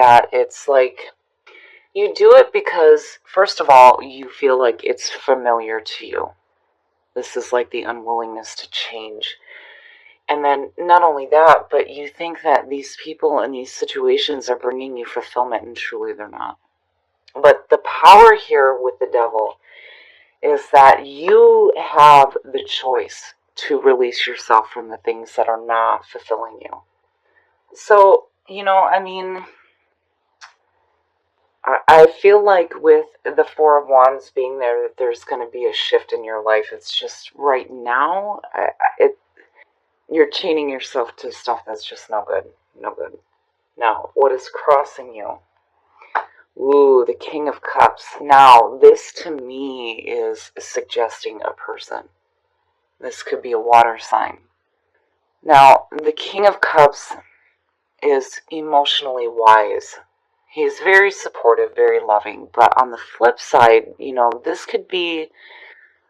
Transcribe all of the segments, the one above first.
that it's like you do it because, first of all, you feel like it's familiar to you. This is like the unwillingness to change. And then not only that, but you think that these people in these situations are bringing you fulfillment, and truly they're not. But the power here with the devil is that you have the choice to release yourself from the things that are not fulfilling you. So, I feel like with the Four of Wands being there, that there's going to be a shift in your life. It's just right now, you're chaining yourself to stuff that's just no good. No good. Now, what is crossing you? Ooh, the King of Cups. Now, this to me is suggesting a person. This could be a water sign. Now, the King of Cups is emotionally wise. He's very supportive, very loving. But on the flip side, this could be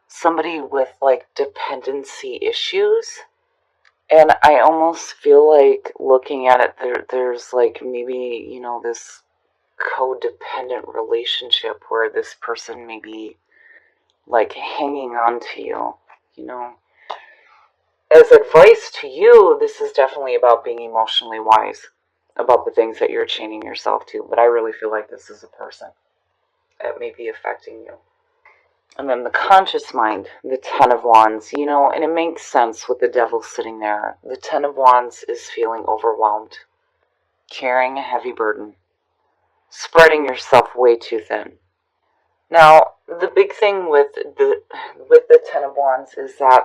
somebody with like dependency issues. And I almost feel like looking at it, there's like maybe, this codependent relationship where this person may be like hanging on to you, As advice to you, this is definitely about being emotionally wise about the things that you're chaining yourself to. But I really feel like this is a person that may be affecting you. And then the conscious mind, the Ten of Wands, and it makes sense with the devil sitting there. The Ten of Wands is feeling overwhelmed, carrying a heavy burden, spreading yourself way too thin. Now, the big thing with the Ten of Wands is that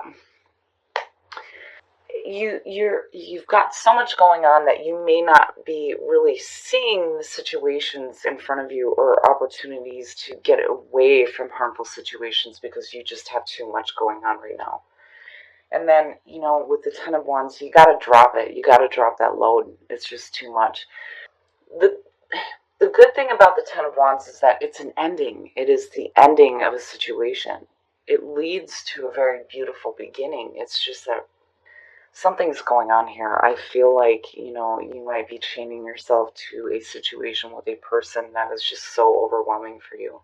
you've got so much going on that you may not be really seeing the situations in front of you or opportunities to get away from harmful situations because you just have too much going on right now. And then, with the Ten of Wands, you got to drop it. You got to drop that load. It's just too much. The good thing about the Ten of Wands is that it's an ending. It is the ending of a situation. It leads to a very beautiful beginning. It's just that something's going on here. I feel like, you might be chaining yourself to a situation with a person that is just so overwhelming for you.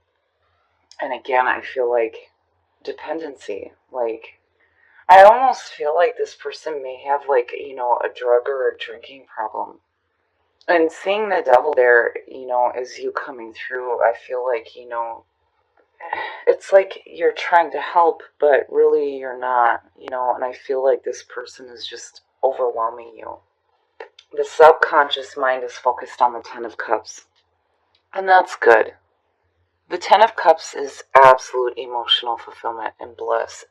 And again, I feel like dependency. Like, I almost feel like this person may have like, a drug or a drinking problem. And seeing the devil there, as you coming through, I feel like, it's like you're trying to help, but really you're not, and I feel like this person is just overwhelming you. The subconscious mind is focused on the Ten of Cups, and that's good. The Ten of Cups is absolute emotional fulfillment and bliss.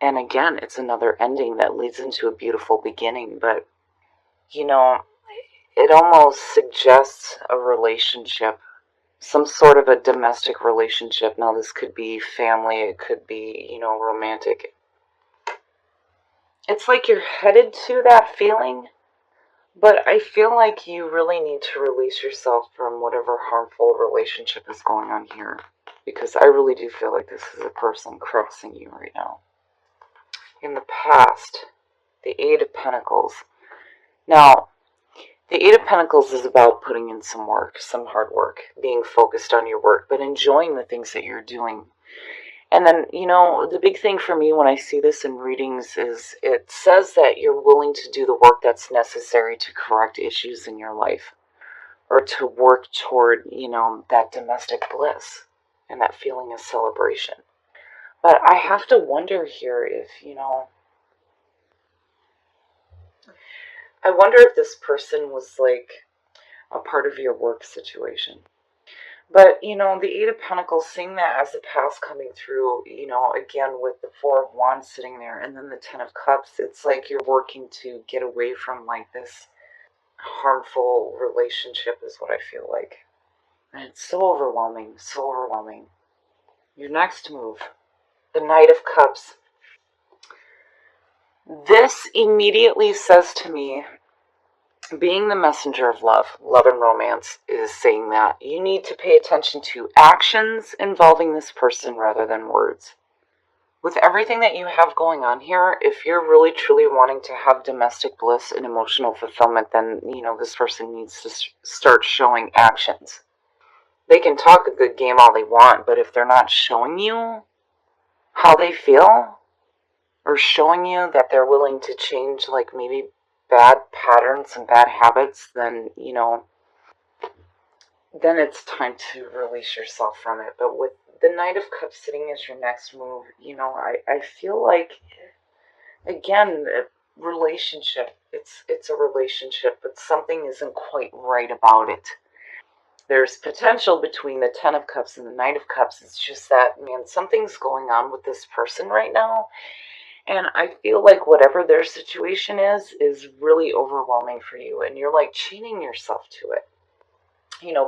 And again, it's another ending that leads into a beautiful beginning, but, it almost suggests a relationship, some sort of a domestic relationship. Now, this could be family, it could be, romantic. It's like you're headed to that feeling, but I feel like you really need to release yourself from whatever harmful relationship is going on here, because I really do feel like this is a person crossing you right now. In the past, the Eight of Pentacles. Now, the Eight of Pentacles is about putting in some work, some hard work, being focused on your work, but enjoying the things that you're doing. And then, the big thing for me when I see this in readings is it says that you're willing to do the work that's necessary to correct issues in your life, or to work toward, that domestic bliss and that feeling of celebration. But I have to wonder here if, I wonder if this person was like a part of your work situation. But, the Eight of Pentacles, seeing that as the past coming through, again with the Four of Wands sitting there and then the Ten of Cups, it's like you're working to get away from like this harmful relationship is what I feel like. And it's so overwhelming, so overwhelming. Your next move, the Knight of Cups. This immediately says to me, being the messenger of love and romance is saying that you need to pay attention to actions involving this person rather than words. With everything that you have going on here, if you're really truly wanting to have domestic bliss and emotional fulfillment, then, this person needs to start showing actions. They can talk a good game all they want, but if they're not showing you how they feel, or showing you that they're willing to change, like, maybe bad patterns and bad habits, then, then it's time to release yourself from it. But with the Knight of Cups sitting as your next move, I feel like, again, relationship. It's a relationship, but something isn't quite right about it. There's potential between the Ten of Cups and the Knight of Cups. It's just that, man, something's going on with this person right now. And I feel like whatever their situation is really overwhelming for you. And you're like chaining yourself to it.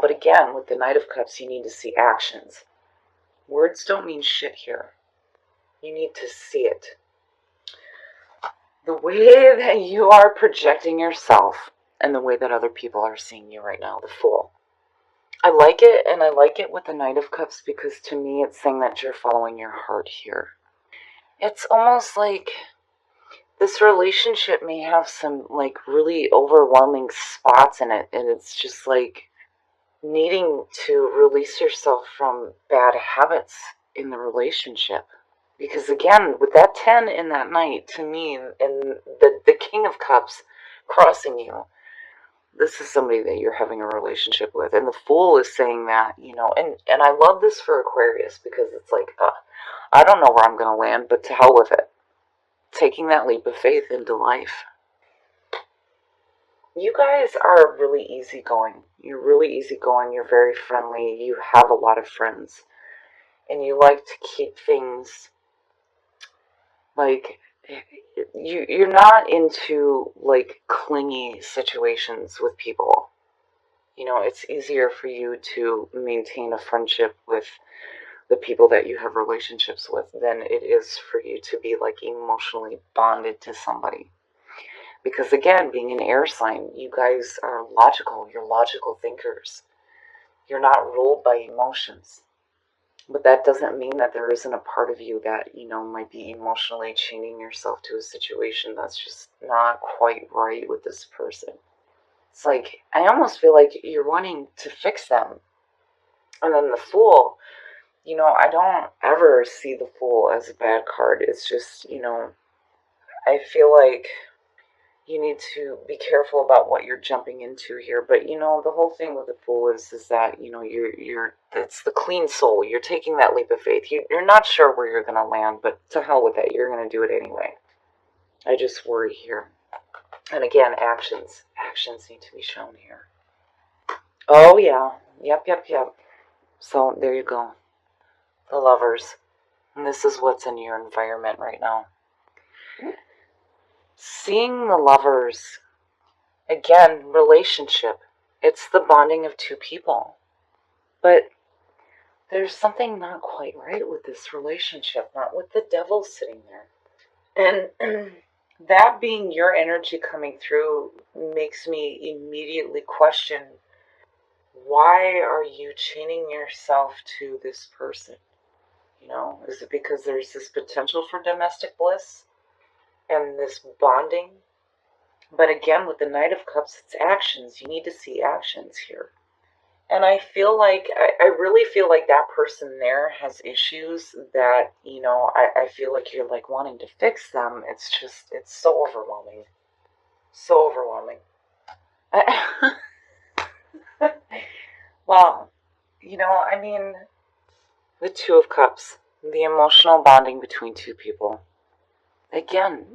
But again, with the Knight of Cups, you need to see actions. Words don't mean shit here. You need to see it. The way that you are projecting yourself and the way that other people are seeing you right now, the Fool. I like it, and I like it with the Knight of Cups because to me it's saying that you're following your heart here. It's almost like this relationship may have some, like, really overwhelming spots in it, and it's just like needing to release yourself from bad habits in the relationship. Because again, with that 10 in that Knight, to me, and the King of Cups crossing you, this is somebody that you're having a relationship with. And the Fool is saying that, and I love this for Aquarius because it's like, I don't know where I'm going to land, but to hell with it. Taking that leap of faith into life. You guys are really easygoing. You're really easygoing. You're very friendly. You have a lot of friends. And you like to keep things, like, you're not into, like, clingy situations with people. It's easier for you to maintain a friendship with the people that you have relationships with than it is for you to be, like, emotionally bonded to somebody. Because again, being an air sign, you guys are logical. You're logical thinkers. You're not ruled by emotions. But that doesn't mean that there isn't a part of you that, might be emotionally chaining yourself to a situation that's just not quite right with this person. It's like, I almost feel like you're wanting to fix them. And then the Fool, I don't ever see the Fool as a bad card. It's just, I feel like you need to be careful about what you're jumping into here. But the whole thing with the Fool is that you're it's the clean soul. You're taking that leap of faith. You're not sure where you're gonna land, but to hell with it. You're gonna do it anyway. I just worry here. And again, actions need to be shown here. Oh yeah, yep. So there you go, the Lovers. And this is what's in your environment right now. Seeing the Lovers. Again, relationship. It's the bonding of two people. But there's something not quite right with this relationship, not with the Devil sitting there. And that being your energy coming through makes me immediately question, why are you chaining yourself to this person? Is it because there's this potential for domestic bliss and this bonding? But again, with the Knight of Cups, it's actions. You need to see actions here. And I feel like, I really feel like that person there has issues that, I feel like you're, like, wanting to fix them. It's just, it's so overwhelming. So overwhelming. Well, the Two of Cups, the emotional bonding between two people. Again,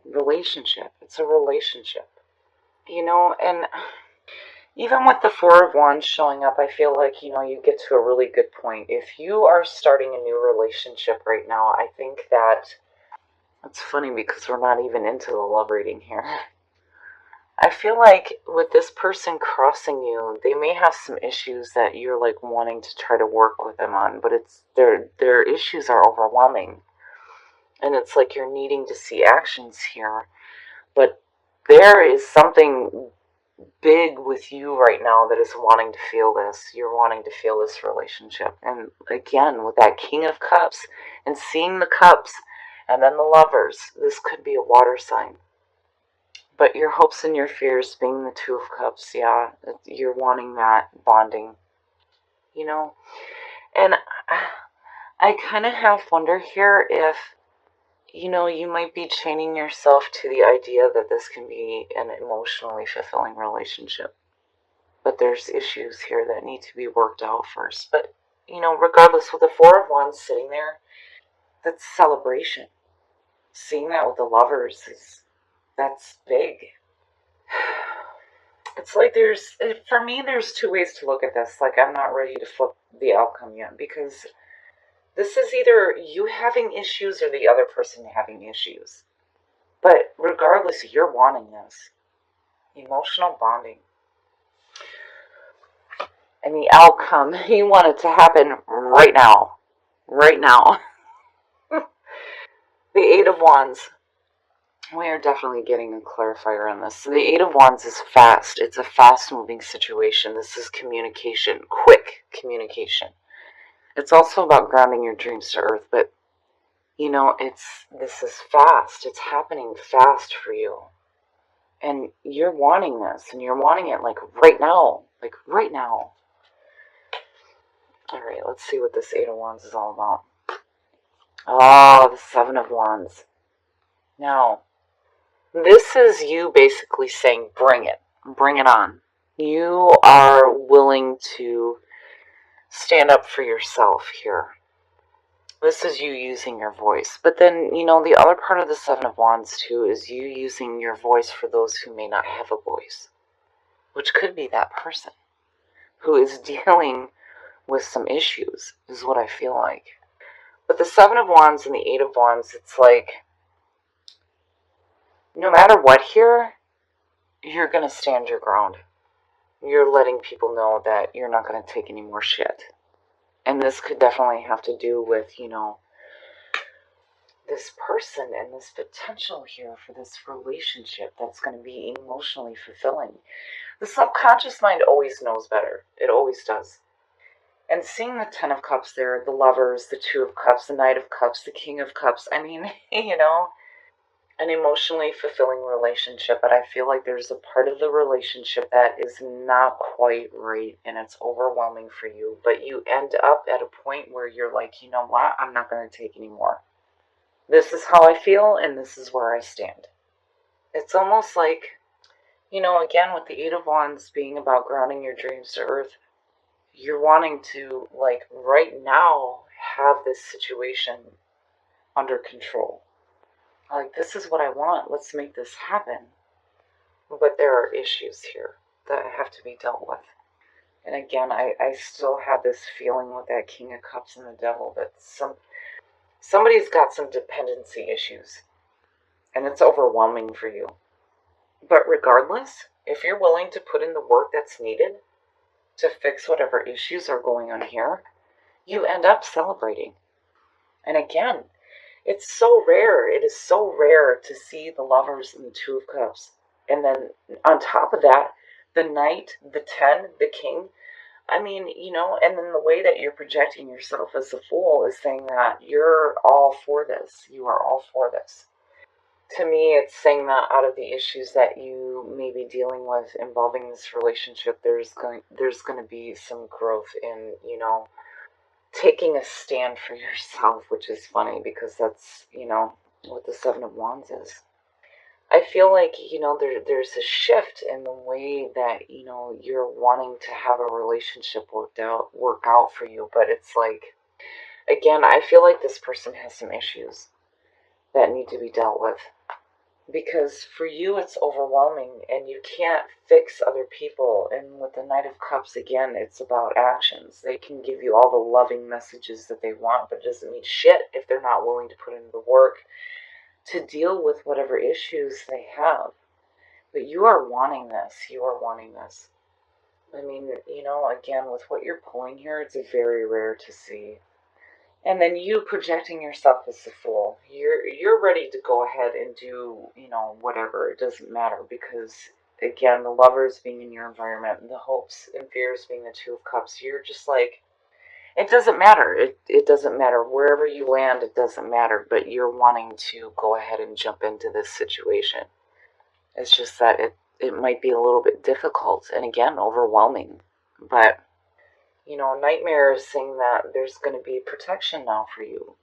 relationship. It's a relationship. And even with the Four of Wands showing up, I feel like, you get to a really good point. If you are starting a new relationship right now, I think that, it's funny because we're not even into the love reading here. I feel like with this person crossing you, they may have some issues that you're, like, wanting to try to work with them on, but it's their issues are overwhelming. And it's like you're needing to see actions here. But there is something big with you right now that is wanting to feel this. You're wanting to feel this relationship. And again, with that King of Cups and seeing the cups and then the lovers, this could be a water sign. But your hopes and your fears being the Two of Cups, yeah, you're wanting that bonding, you know? And I kind of half wonder here if, you might be chaining yourself to the idea that this can be an emotionally fulfilling relationship. But there's issues here that need to be worked out first. But, regardless, with the Four of Wands sitting there, that's celebration. Seeing that with the lovers that's big. It's like for me, there's two ways to look at this. Like, I'm not ready to flip the outcome yet, because this is either you having issues or the other person having issues. But regardless, you're wanting this. Emotional bonding. And the outcome, you want it to happen right now. Right now. The Eight of Wands. We are definitely getting a clarifier on this. So the Eight of Wands is fast. It's a fast-moving situation. This is communication. Quick communication. It's also about grounding your dreams to earth, but this is fast. It's happening fast for you. And you're wanting this, and you're wanting it like right now. Like right now. Alright, let's see what this Eight of Wands is all about. Oh, the Seven of Wands. Now, this is you basically saying, bring it on. You are willing to stand up for yourself here. This is you using your voice. But then, the other part of the Seven of Wands too is you using your voice for those who may not have a voice, which could be that person who is dealing with some issues, is what I feel like. But the Seven of Wands and the Eight of Wands, it's like, no matter what here, you're going to stand your ground. You're letting people know that you're not going to take any more shit. And this could definitely have to do with, this person and this potential here for this relationship that's going to be emotionally fulfilling. The subconscious mind always knows better. It always does. And seeing the Ten of Cups there, the Lovers, the Two of Cups, the Knight of Cups, the King of Cups, I mean, an emotionally fulfilling relationship, but I feel like there's a part of the relationship that is not quite right, and it's overwhelming for you, but you end up at a point where you're like, you know what, I'm not going to take any more. This is how I feel, and this is where I stand. It's almost like, again, with the Eight of Wands being about grounding your dreams to earth, you're wanting to, like, right now, have this situation under control. Like, this is what I want. Let's make this happen. But there are issues here that have to be dealt with. And again, I still have this feeling with that King of Cups and the Devil that somebody's got some dependency issues. And it's overwhelming for you. But regardless, if you're willing to put in the work that's needed to fix whatever issues are going on here, you end up celebrating. And again, it's so rare. It is so rare to see the Lovers and the Two of Cups. And then on top of that, the Knight, the 10, the King. I mean, and then the way that you're projecting yourself as a Fool is saying that you're all for this. You are all for this. To me, it's saying that out of the issues that you may be dealing with involving this relationship, there's going to be some growth in, taking a stand for yourself, which is funny because that's, what the Seven of Wands is. I feel like, there's a shift in the way that, you're wanting to have a relationship work out for you. But it's like, again, I feel like this person has some issues that need to be dealt with. Because for you, it's overwhelming and you can't fix other people. And with the Knight of Cups, again, it's about actions. They can give you all the loving messages that they want, but it doesn't mean shit if they're not willing to put in the work to deal with whatever issues they have. But you are wanting this. You are wanting this. I mean, again, with what you're pulling here, it's very rare to see. And then you projecting yourself as a Fool. You're ready to go ahead and do, whatever. It doesn't matter because again, the Lovers being in your environment, and the hopes and fears being the Two of Cups, you're just like, it doesn't matter. It doesn't matter. Wherever you land, it doesn't matter. But you're wanting to go ahead and jump into this situation. It's just that it might be a little bit difficult and, again, overwhelming. But, Nightmare is saying that there's going to be protection now for you.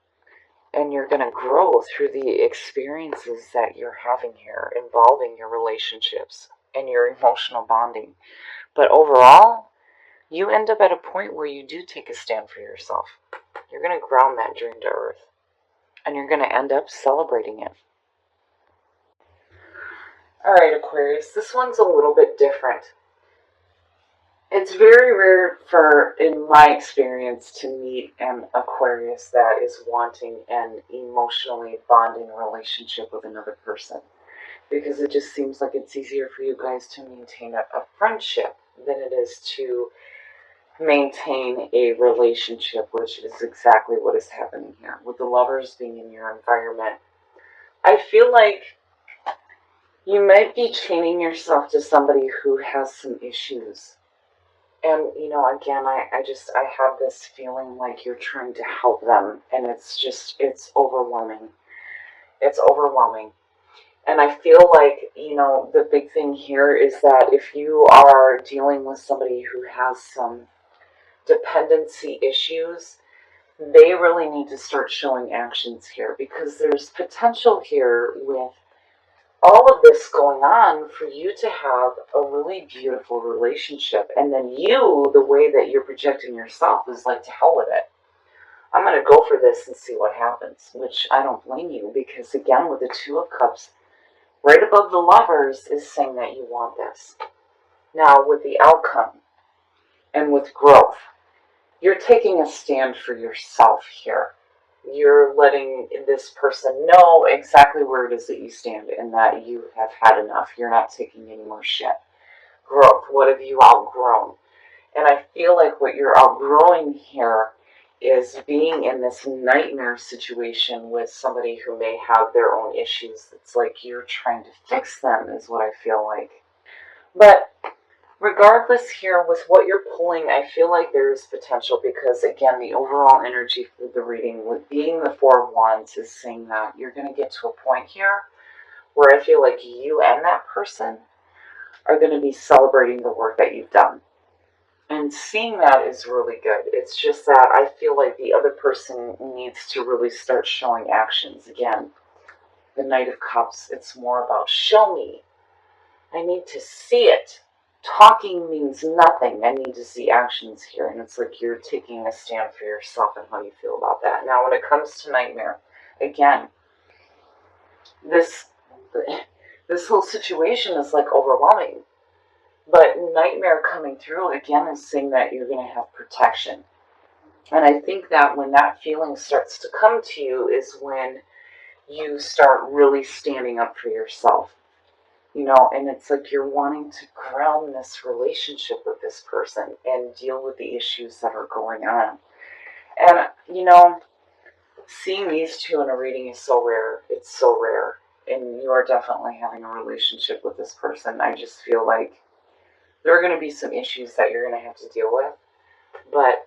And you're going to grow through the experiences that you're having here involving your relationships and your emotional bonding. But overall, you end up at a point where you do take a stand for yourself. You're going to ground that dream to earth. And you're going to end up celebrating it. Alright, Aquarius, this one's a little bit different. It's very rare in my experience, to meet an Aquarius that is wanting an emotionally bonding relationship with another person. Because it just seems like it's easier for you guys to maintain a friendship than it is to maintain a relationship, which is exactly what is happening here. With the Lovers being in your environment, I feel like you might be chaining yourself to somebody who has some issues. And, again, I have this feeling like you're trying to help them, and it's overwhelming. It's overwhelming. And I feel like, the big thing here is that if you are dealing with somebody who has some dependency issues, they really need to start showing actions here, because there's potential here with all of this going on for you to have a really beautiful relationship. And then you, the way that you're projecting yourself is like, to hell with it. I'm going to go for this and see what happens, which I don't blame you, because again, with the Two of Cups, right above the Lovers is saying that you want this. Now, with the outcome and with growth, you're taking a stand for yourself here. You're letting this person know exactly where it is that you stand and that you have had enough. You're not taking any more shit. Growth. What have you outgrown? And I feel like what you're outgrowing here is being in this nightmare situation with somebody who may have their own issues. It's like you're trying to fix them, is what I feel like. But regardless here, with what you're pulling, I feel like there is potential, because, again, the overall energy for the reading, with being the Four of Wands, is saying that you're going to get to a point here where I feel like you and that person are going to be celebrating the work that you've done. And seeing that is really good. It's just that I feel like the other person needs to really start showing actions. Again, the Knight of Cups, it's more about, show me. I need to see it. Talking means nothing. I need to see actions here. And it's like you're taking a stand for yourself and how you feel about that. Now, when it comes to Nightmare, again, this whole situation is like overwhelming. But Nightmare coming through, again, is saying that you're going to have protection. And I think that when that feeling starts to come to you is when you start really standing up for yourself. And it's like you're wanting to ground this relationship with this person and deal with the issues that are going on. And, seeing these two in a reading is so rare. It's so rare. And you are definitely having a relationship with this person. I just feel like there are going to be some issues that you're going to have to deal with. But